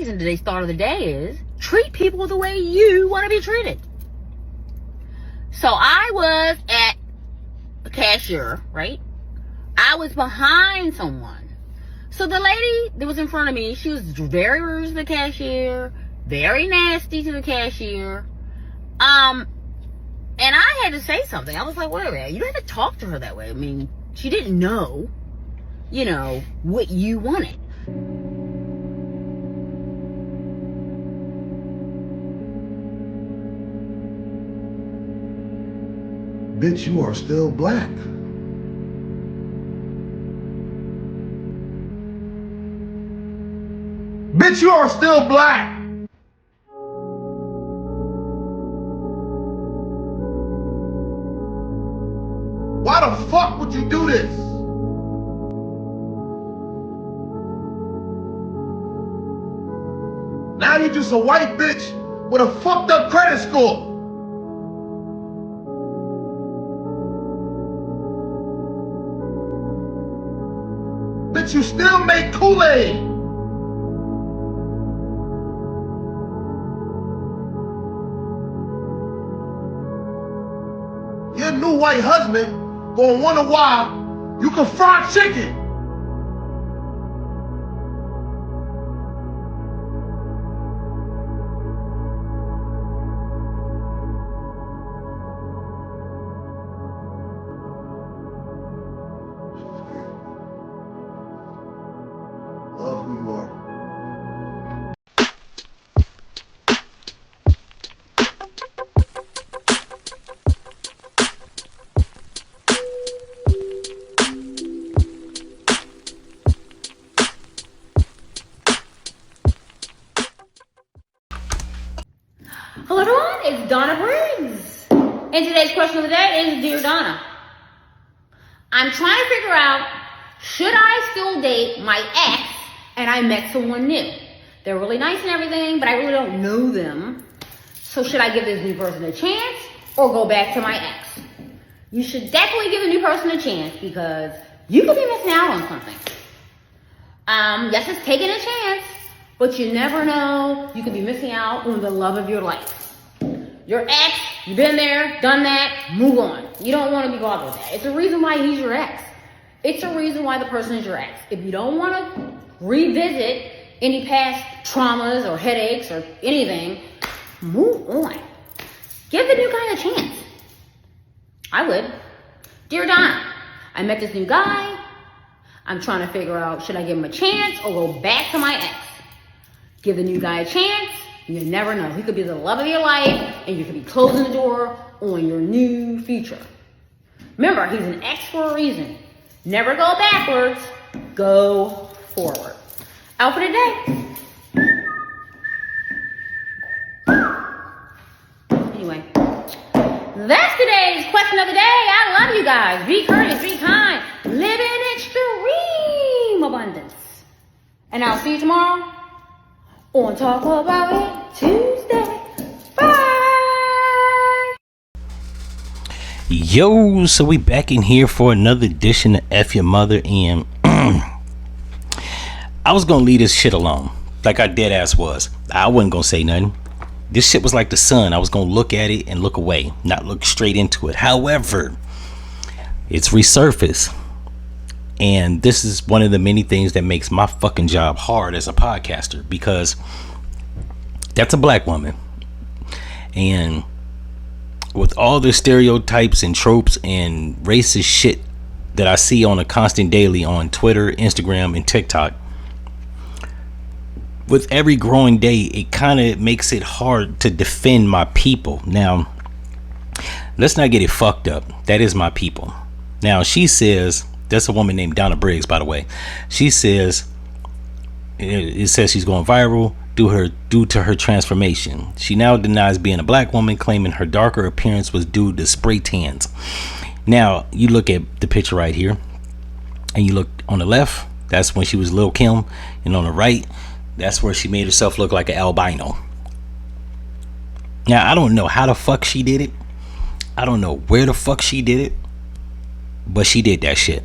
And today's thought of the day is treat people the way you want to be treated. So I was at a cashier, right? I was behind someone. So the lady that was in front of me, she was very rude to the cashier, very nasty to the cashier. And I had to say something. I was like, wait a minute, you don't have to talk to her that way. I mean, she didn't know, what you wanted. Bitch, you are still black. Bitch, you are still black. Why the fuck would you do this? Now you're just a white bitch with a fucked up credit score. Bitch, you still make Kool-Aid. Your new white husband gonna wonder why you can fry chicken. Love who you are. Hello everyone, it's Donna Briggs. And today's question of the day is, Dear Donna, I'm trying to figure out, should I still date my ex and I met someone new? They're really nice and everything, but I really don't know them. So should I give this new person a chance or go back to my ex? You should definitely give the new person a chance because you could be missing out on something. Yes, it's taking a chance, but you never know. You could be missing out on the love of your life. Your ex, you've been there, done that, move on. You don't want to be bothered with that. It's a reason why he's your ex. It's a reason why the person is your ex. If you don't want to revisit any past traumas or headaches or anything, move on. Give the new guy a chance. I would. Dear Donna, I met this new guy. I'm trying to figure out, should I give him a chance or go back to my ex? Give the new guy a chance. You never know. He could be the love of your life, and you could be closing the door on your new future. Remember, he's an ex for a reason. Never go backwards. Go forward. Out for today. Anyway, that's today's question of the day. I love you guys. Be courteous, be kind. Live in extreme abundance. And I'll see you tomorrow on Talk About It Tuesday. Bye. Yo, so we back in here for another edition of F-ya-Motha, and I was gonna leave this shit alone, like I dead ass was. I wasn't gonna say nothing. This shit was like the sun. I was gonna look at it and look away, not look straight into it. However, it's resurfaced, and this is one of the many things that makes my fucking job hard as a podcaster, because that's a black woman, and with all the stereotypes and tropes and racist shit that I see on a constant daily on Twitter, Instagram, and TikTok, with every growing day, it kind of makes it hard to defend my people. Now, let's not get it fucked up. That is my people. Now, she says, that's a woman named Donna Briggs, by the way. She says, it says she's going viral due to her transformation. She now denies being a black woman, claiming her darker appearance was due to spray tans. Now, you look at the picture right here, and you look on the left, that's when she was Lil' Kim, and on the right, that's where she made herself look like an albino. Now, I don't know how the fuck she did it. I don't know where the fuck she did it, but she did that shit.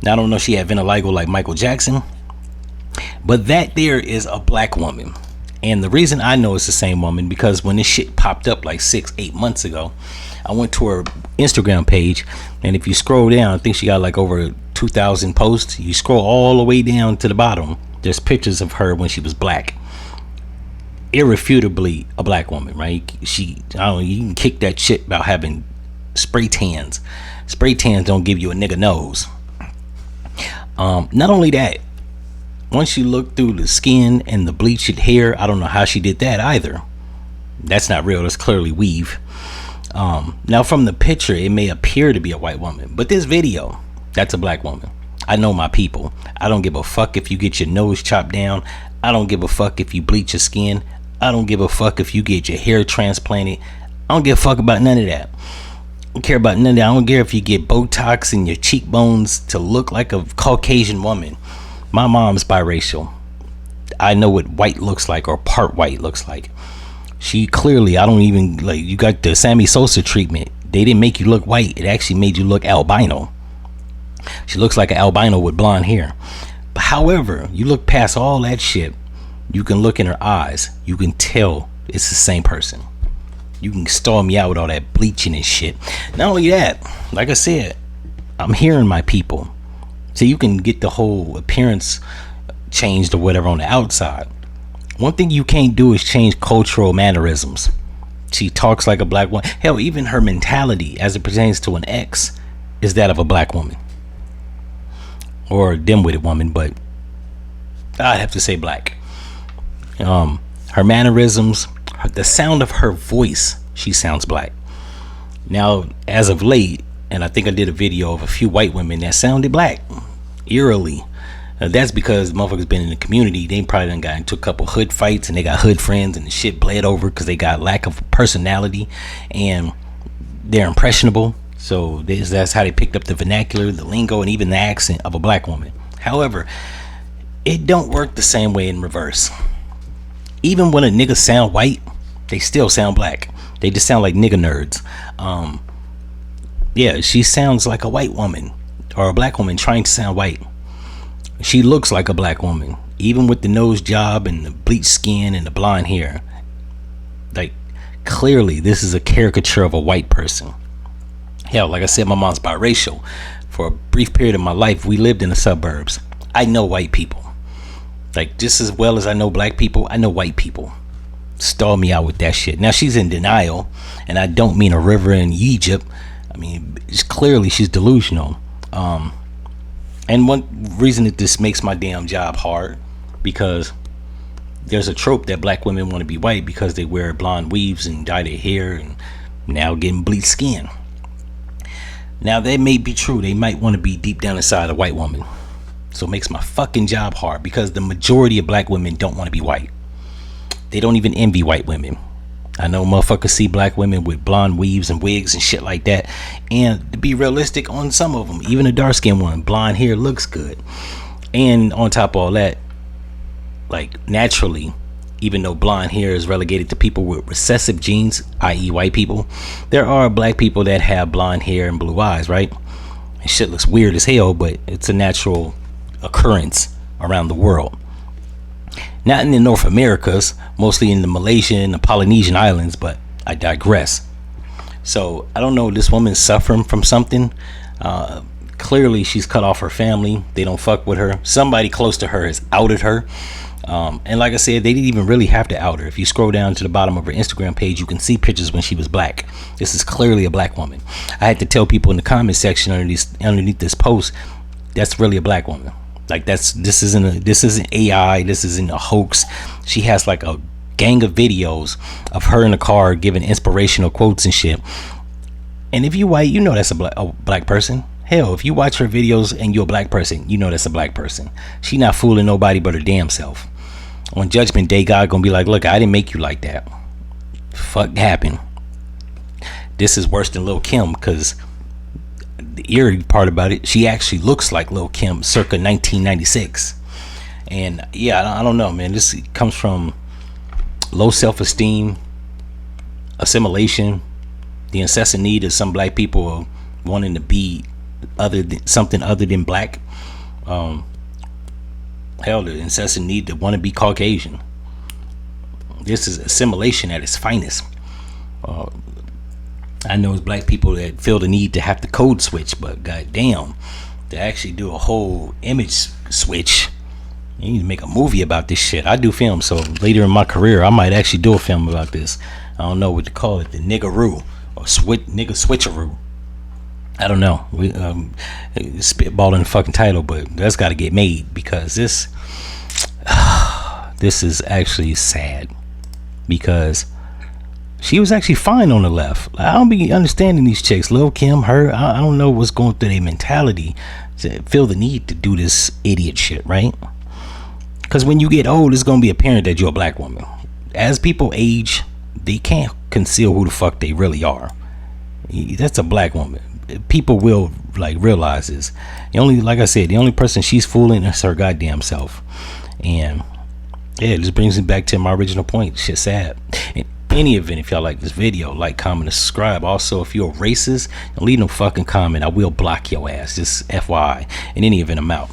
Now, I don't know if she had vitiligo like Michael Jackson, but that there is a black woman. And the reason I know it's the same woman, because when this shit popped up like 6-8 months ago, I went to her Instagram page, and if you scroll down, I think she got like over 2,000 posts. You scroll all the way down to the bottom, there's pictures of her when she was black. Irrefutably a black woman, right? I don't know, you can kick that shit about having spray tans. Spray tans don't give you a nigga nose. Not only that, once you look through the skin and the bleached hair, I don't know how she did that either. That's not real. That's clearly weave. Now from the picture, it may appear to be a white woman, but this video, that's a black woman. I know my people. I don't give a fuck if you get your nose chopped down. I don't give a fuck if you bleach your skin. I don't give a fuck if you get your hair transplanted. I don't give a fuck about none of that. I don't care about none of that. I don't care if you get Botox in your cheekbones to look like a Caucasian woman. My mom's biracial. I know what white looks like, or part white looks like. She clearly, I don't even, like, you got the Sammy Sosa treatment. They didn't make you look white. It actually made you look albino. She looks like an albino with blonde hair. But however, you look past all that shit, you can look in her eyes. You can tell it's the same person. You can storm me out with all that bleaching and shit. Not only that, like I said, I'm hearing my people. So you can get the whole appearance changed or whatever on the outside. One thing you can't do is change cultural mannerisms. She talks like a black woman. Hell, even her mentality as it pertains to an ex is that of a black woman. Or a dim-witted woman, but I'd have to say black. Her mannerisms, the sound of her voice, she sounds black. Now, as of late, and I think I did a video of a few white women that sounded black, eerily. That's because motherfuckers been in the community. They probably done got into a couple hood fights, and they got hood friends, and the shit bled over because they got lack of personality, and they're impressionable. So that's how they picked up the vernacular, the lingo, and even the accent of a black woman. However, it don't work the same way in reverse. Even when a nigga sound white, they still sound black. They just sound like nigga nerds. Yeah, she sounds like a white woman, or a black woman trying to sound white. She looks like a black woman, even with the nose job and the bleached skin and the blonde hair. Like, clearly this is a caricature of a white person. Hell, like I said, my mom's biracial. For a brief period of my life, we lived in the suburbs. I know white people. Like, just as well as I know black people, I know white people. Stall me out with that shit. Now, she's in denial, and I don't mean a river in Egypt. I mean, it's clearly she's delusional. And one reason that this makes my damn job hard, because there's a trope that black women want to be white because they wear blonde weaves and dye their hair and now getting bleached skin. Now, that may be true. They might want to be deep down inside a white woman. So it makes my fucking job hard, because the majority of black women don't want to be white. They don't even envy white women. I know motherfuckers see black women with blonde weaves and wigs and shit like that. And to be realistic, on some of them, even a dark skinned one, blonde hair looks good. And on top of all that, like, naturally, even though blonde hair is relegated to people with recessive genes, i.e. white people, there are black people that have blonde hair and blue eyes, right? And shit looks weird as hell, but it's a natural occurrence around the world. Not in the North Americas, mostly in the Malaysian and the Polynesian islands, but I digress. So I don't know, this woman's suffering from something. Clearly she's cut off her family. They don't fuck with her. Somebody close to her has outed her. And like I said, they didn't even really have to out her. If you scroll down to the bottom of her Instagram page, you can see pictures when she was black. This is clearly a black woman. I had to tell people in the comment section underneath this post, that's really a black woman. Like, this isn't AI, this isn't a hoax. She has like a gang of videos of her in the car giving inspirational quotes and shit. And if you white, you know that's a black person. Hell, if you watch her videos and you're a black person, you know that's a black person. She not fooling nobody but her damn self. On Judgment Day, God gonna be like, look, I didn't make you like that. Fuck happened. This is worse than Lil' Kim, because the eerie part about it, she actually looks like Lil' Kim circa 1996. And yeah, I don't know, man. This comes from low self-esteem, assimilation, the incessant need of some black people wanting to be something other than black. Hell, the incessant need to want to be Caucasian. this is assimilation at its finest. I know it's black people that feel the need to have to code switch, but goddamn, to actually do a whole image switch, you need to make a movie about this shit. I do film, so later in my career, I might actually do a film about this. I don't know what to call it, the niggaroo or nigga switcheroo. I don't know. We spitballing the fucking title, but that's got to get made because this is actually sad because she was actually fine on the left. I don't be understanding these chicks, Lil Kim, her. I don't know what's going through their mentality to feel the need to do this idiot shit, right? Because when you get old, it's gonna be apparent that you're a black woman. As people age, they can't conceal who the fuck they really are. That's a black woman. People will like realize this. Like I said, the only person she's fooling is her goddamn self. And yeah, this brings me back to my original point. Shit's sad. In any event, if y'all like this video, like, comment, and subscribe. Also, if you're a racist, leave no fucking comment. I will block your ass. Just FYI. In any event, I'm out.